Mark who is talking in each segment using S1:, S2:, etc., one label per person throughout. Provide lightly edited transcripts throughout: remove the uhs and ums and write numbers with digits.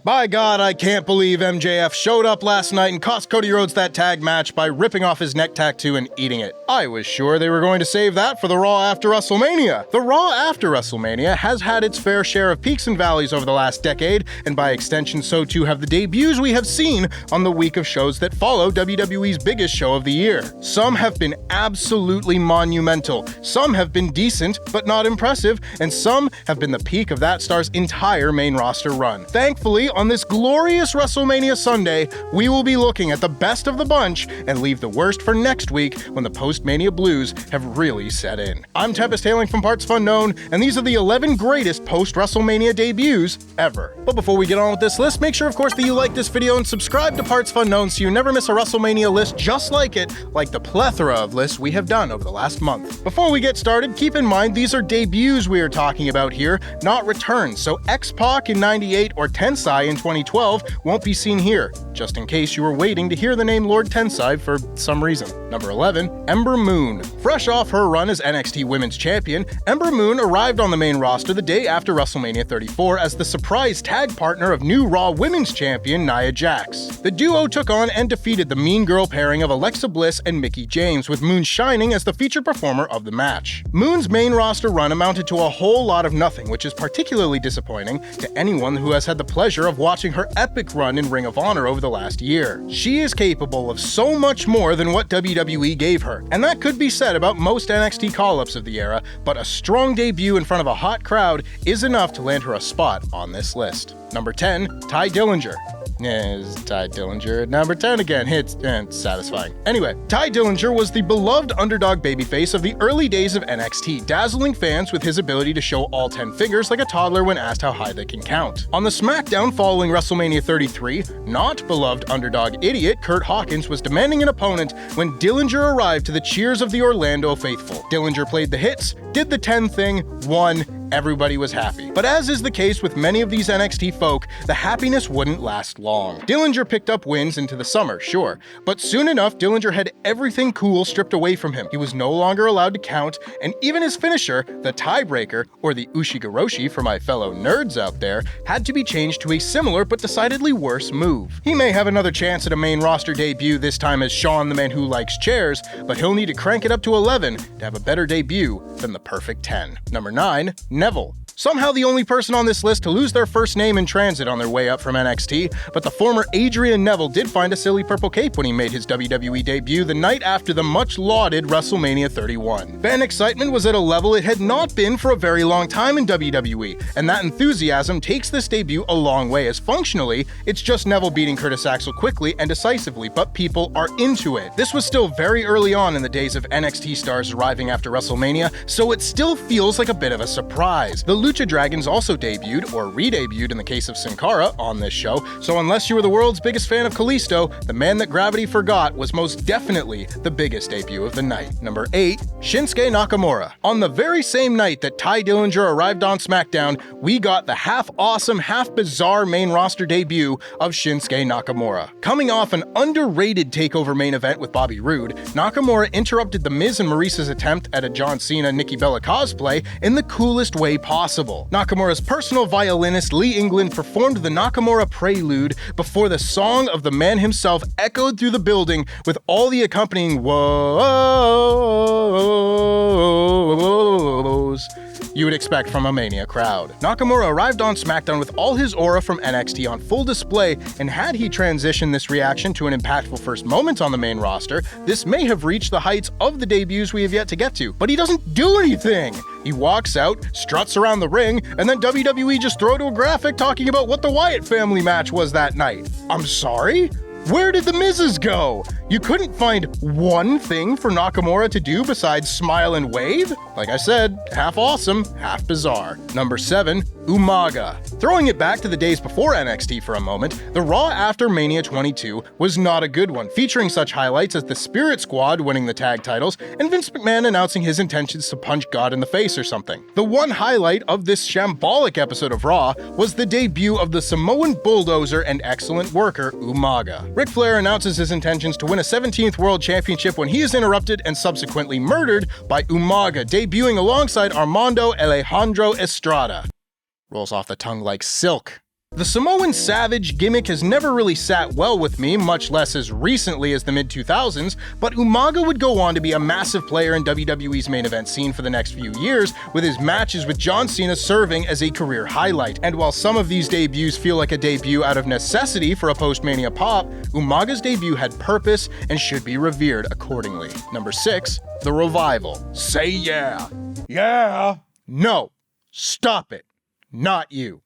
S1: By God, I can't believe MJF showed up last night and cost Cody Rhodes that tag match by ripping off his neck tattoo and eating it. I was sure they were going to save that for the Raw after WrestleMania. The Raw after WrestleMania has had its fair share of peaks and valleys over the last decade, and by extension so too have the debuts we have seen on the week of shows that follow WWE's biggest show of the year. Some have been absolutely monumental, some have been decent but not impressive, and some have been the peak of that star's entire main roster run. Thankfully, on this glorious WrestleMania Sunday, we will be looking at the best of the bunch and leave the worst for next week when the post-Mania blues have really set in. I'm Tempest hailing from partsFUNknown, and these are the 11 greatest post-WrestleMania debuts ever. But before we get on with this list, make sure of course that you like this video and subscribe to partsFUNknown so you never miss a WrestleMania list just like it, like the plethora of lists we have done over the last month. Before we get started, keep in mind these are debuts we are talking about here, not returns, so X-Pac in 98 or Tensai in 2012 won't be seen here, just in case you were waiting to hear the name Lord Tensai for some reason. Number 11, Ember Moon. Fresh off her run as NXT Women's Champion, Ember Moon arrived on the main roster the day after WrestleMania 34 as the surprise tag partner of new Raw Women's Champion Nia Jax. The duo took on and defeated the Mean Girl pairing of Alexa Bliss and Mickie James, with Moon shining as the featured performer of the match. Moon's main roster run amounted to a whole lot of nothing, which is particularly disappointing to anyone who has had the pleasure of watching her epic run in Ring of Honor over the last year. She is capable of so much more than what WWE gave her, and that could be said about most NXT call-ups of the era, but a strong debut in front of a hot crowd is enough to land her a spot on this list. Number 10, Tye Dillinger. Is Tye Dillinger at number 10 again? It's satisfying. Anyway, Tye Dillinger was the beloved underdog babyface of the early days of NXT, dazzling fans with his ability to show all 10 figures like a toddler when asked how high they can count. On the SmackDown following WrestleMania 33, not beloved underdog idiot Kurt Hawkins was demanding an opponent when Dillinger arrived to the cheers of the Orlando faithful. Dillinger played the hits, did the 10 thing, won, everybody was happy. But as is the case with many of these NXT folk, the happiness wouldn't last long. Dillinger picked up wins into the summer, sure, but soon enough Dillinger had everything cool stripped away from him. He was no longer allowed to count, and even his finisher, the tiebreaker, or the Ushigoroshi for my fellow nerds out there, had to be changed to a similar but decidedly worse move. He may have another chance at a main roster debut this time as Sean the Man Who Likes Chairs, but he'll need to crank it up to 11 to have a better debut than the perfect 10. Number 9, Neville. Somehow the only person on this list to lose their first name in transit on their way up from NXT, but the former Adrian Neville did find a silly purple cape when he made his WWE debut the night after the much-lauded WrestleMania 31. Fan excitement was at a level it had not been for a very long time in WWE, and that enthusiasm takes this debut a long way, as functionally, it's just Neville beating Curtis Axel quickly and decisively, but people are into it. This was still very early on in the days of NXT stars arriving after WrestleMania, so it still feels like a bit of a surprise. The Lucha Dragons also debuted, or re-debuted in the case of Sin Cara, on this show, so unless you were the world's biggest fan of Kalisto, the man that gravity forgot was most definitely the biggest debut of the night. Number 8, Shinsuke Nakamura. On the very same night that Tye Dillinger arrived on SmackDown, we got the half-awesome, half-bizarre main roster debut of Shinsuke Nakamura. Coming off an underrated TakeOver main event with Bobby Roode, Nakamura interrupted The Miz and Maurice's attempt at a John Cena-Nikki Bella cosplay in the coolest way possible. Nakamura's personal violinist Lee England performed the Nakamura Prelude before the song of the man himself echoed through the building with all the accompanying whoas you would expect from a Mania crowd. Nakamura arrived on SmackDown with all his aura from NXT on full display, and had he transitioned this reaction to an impactful first moment on the main roster, this may have reached the heights of the debuts we have yet to get to. But he doesn't do anything! He walks out, struts around the ring, and then WWE just throw to a graphic talking about what the Wyatt family match was that night. I'm sorry? Where did the Miz's go? You couldn't find one thing for Nakamura to do besides smile and wave? Like I said, half awesome, half bizarre. Number 7, Umaga. Throwing it back to the days before NXT for a moment, the Raw after Mania 22 was not a good one, featuring such highlights as the Spirit Squad winning the tag titles and Vince McMahon announcing his intentions to punch God in the face or something. The one highlight of this shambolic episode of Raw was the debut of the Samoan bulldozer and excellent worker, Umaga. Ric Flair announces his intentions to win a 17th World Championship when he is interrupted and subsequently murdered by Umaga, debuting alongside Armando Alejandro Estrada. Rolls off the tongue like silk. The Samoan Savage gimmick has never really sat well with me, much less as recently as the mid-2000s, but Umaga would go on to be a massive player in WWE's main event scene for the next few years, with his matches with John Cena serving as a career highlight. And while some of these debuts feel like a debut out of necessity for a post-Mania pop, Umaga's debut had purpose and should be revered accordingly. Number 6, The Revival. Say yeah. Yeah. No. Stop it. Not you.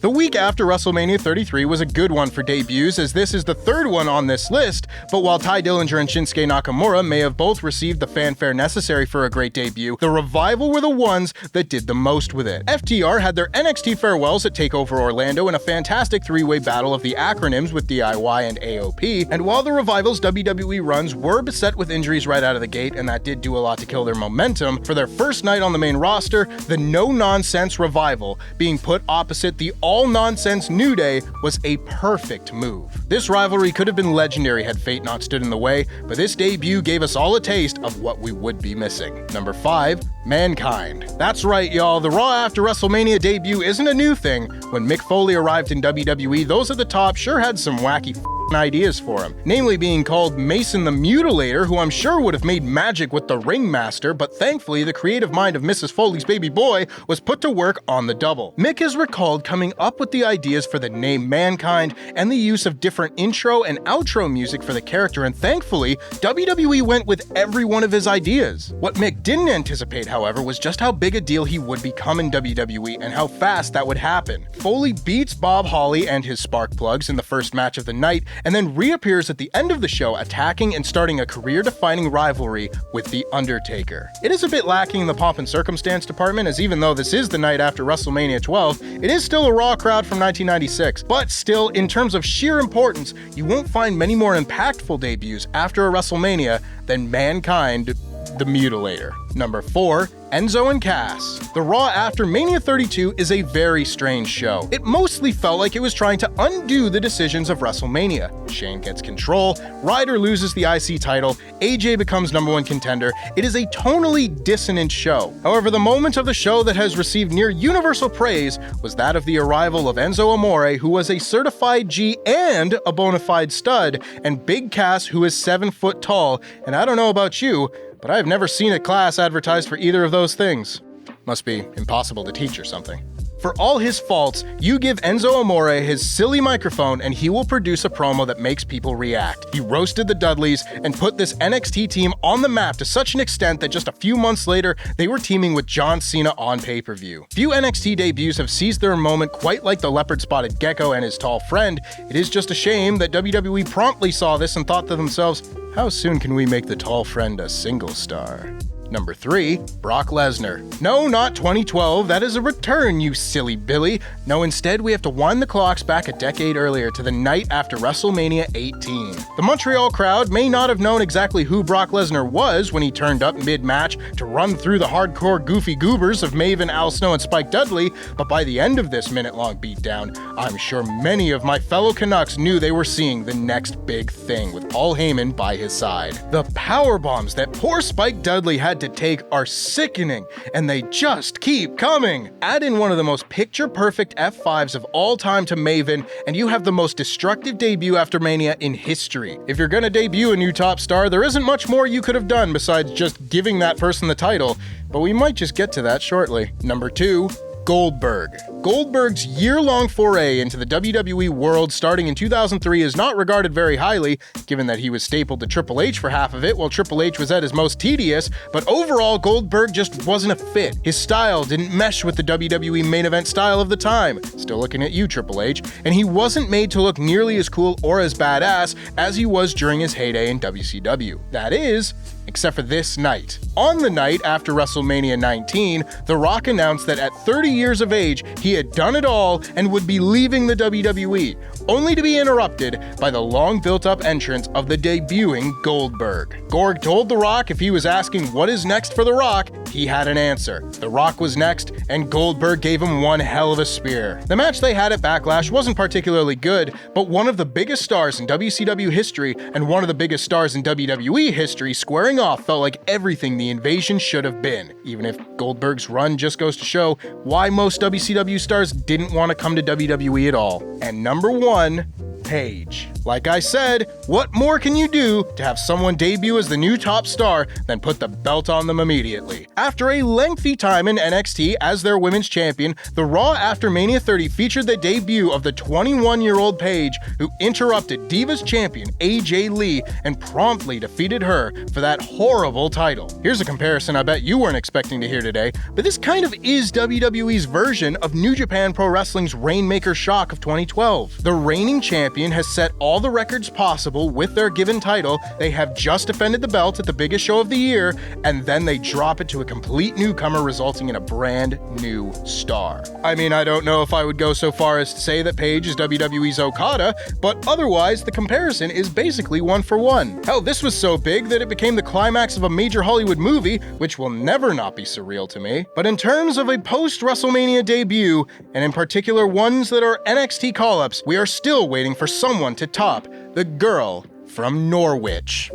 S1: The week after WrestleMania 33 was a good one for debuts, as this is the third one on this list, but while Ty Dillinger and Shinsuke Nakamura may have both received the fanfare necessary for a great debut, the Revival were the ones that did the most with it. FTR had their NXT farewells at TakeOver Orlando in a fantastic three-way battle of the acronyms with DIY and AOP, and while the Revival's WWE runs were beset with injuries right out of the gate, and that did do a lot to kill their momentum, for their first night on the main roster, the no-nonsense Revival being put opposite the all-nonsense New Day was a perfect move. This rivalry could have been legendary had fate not stood in the way, but this debut gave us all a taste of what we would be missing. Number 5, Mankind. That's right, y'all, the Raw after WrestleMania debut isn't a new thing. When Mick Foley arrived in WWE, those at the top sure had some wacky ideas for him, namely being called Mason the Mutilator, who I'm sure would have made magic with the Ringmaster, but thankfully the creative mind of Mrs. Foley's baby boy was put to work on the double. Mick is recalled coming up with the ideas for the name Mankind and the use of different intro and outro music for the character, and thankfully WWE went with every one of his ideas. What Mick didn't anticipate, however, was just how big a deal he would become in WWE and how fast that would happen. Foley beats Bob Holly and his spark plugs in the first match of the night, and then reappears at the end of the show attacking and starting a career-defining rivalry with The Undertaker. It is a bit lacking in the pomp and circumstance department, as even though this is the night after WrestleMania 12, it is still a Raw crowd from 1996. But still, in terms of sheer importance, you won't find many more impactful debuts after a WrestleMania than Mankind, the Mutilator. Number 4, Enzo and Cass. The Raw after Mania 32 is a very strange show. It mostly felt like it was trying to undo the decisions of WrestleMania. Shane gets control, Ryder loses the IC title, AJ becomes #1 contender. It is a tonally dissonant show. However, the moment of the show that has received near universal praise was that of the arrival of Enzo Amore, who was a certified G and a bona fide stud, and Big Cass, who is 7 foot tall, and I don't know about you, but I've never seen a class advertised for either of those things. Must be impossible to teach or something. For all his faults, you give Enzo Amore his silly microphone and he will produce a promo that makes people react. He roasted the Dudleys and put this NXT team on the map to such an extent that just a few months later, they were teaming with John Cena on pay-per-view. Few NXT debuts have seized their moment quite like the leopard-spotted gecko and his tall friend. It is just a shame that WWE promptly saw this and thought to themselves, how soon can we make the tall friend a single star? Number 3, Brock Lesnar. No, not 2012, that is a return, you silly Billy. No, instead we have to wind the clocks back a decade earlier to the night after WrestleMania 18. The Montreal crowd may not have known exactly who Brock Lesnar was when he turned up mid-match to run through the hardcore goofy goobers of Maven, Al Snow, and Spike Dudley, but by the end of this minute-long beatdown, I'm sure many of my fellow Canucks knew they were seeing the next big thing with Paul Heyman by his side. The powerbombs that poor Spike Dudley had to take are sickening, and they just keep coming. Add in one of the most picture-perfect F5s of all time to Maven, and you have the most destructive debut after Mania in history. If you're gonna debut a new top star, there isn't much more you could have done besides just giving that person the title, but we might just get to that shortly. Number 2, Goldberg. Goldberg's year-long foray into the WWE world starting in 2003 is not regarded very highly, given that he was stapled to Triple H for half of it while Triple H was at his most tedious, but overall Goldberg just wasn't a fit. His style didn't mesh with the WWE main event style of the time. Still looking at you, Triple H. And he wasn't made to look nearly as cool or as badass as he was during his heyday in WCW. That is, except for this night. On the night after WrestleMania 19, The Rock announced that at 30 years of age, he had done it all and would be leaving the WWE, only to be interrupted by the long built-up entrance of the debuting Goldberg. Gorg told The Rock if he was asking what is next for The Rock, he had an answer. The Rock was next, and Goldberg gave him one hell of a spear. The match they had at Backlash wasn't particularly good, but one of the biggest stars in WCW history and one of the biggest stars in WWE history squaring off felt like everything the Invasion should have been, even if Goldberg's run just goes to show why most WCW stars didn't want to come to WWE at all. And number one, Paige. Like I said, what more can you do to have someone debut as the new top star than put the belt on them immediately? After a lengthy time in NXT as their women's champion, the Raw after Mania 30 featured the debut of the 21-year-old Paige, who interrupted Divas champion AJ Lee and promptly defeated her for that horrible title. Here's a comparison I bet you weren't expecting to hear today, but this kind of is WWE's version of New Japan Pro Wrestling's Rainmaker Shock of 2012. The reigning champion has set all the records possible with their given title, they have just defended the belt at the biggest show of the year, and then they drop it to a complete newcomer, resulting in a brand new star. I mean, I don't know if I would go so far as to say that Paige is WWE's Okada, but otherwise the comparison is basically one for one. Hell, this was so big that it became the climax of a major Hollywood movie, which will never not be surreal to me. But in terms of a post-WrestleMania debut, and in particular ones that are NXT call-ups, we are still waiting for someone to top the girl from Norwich.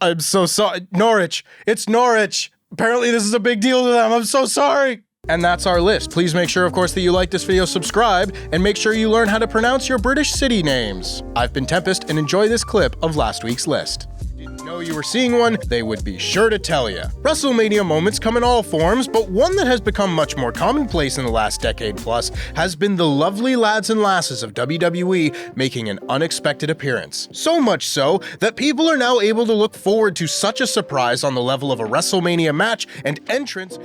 S1: I'm so sorry. Norwich. It's Norwich. Apparently this is a big deal to them. I'm so sorry. And that's our list. Please make sure, of course, that you like this video, subscribe, and make sure you learn how to pronounce your British city names. I've been Tempest, and enjoy this clip of last week's list. Didn't know you were seeing one? They would be sure to tell you. WrestleMania moments come in all forms, but one that has become much more commonplace in the last decade plus has been the lovely lads and lasses of WWE making an unexpected appearance. So much so that people are now able to look forward to such a surprise on the level of a WrestleMania match and entrance.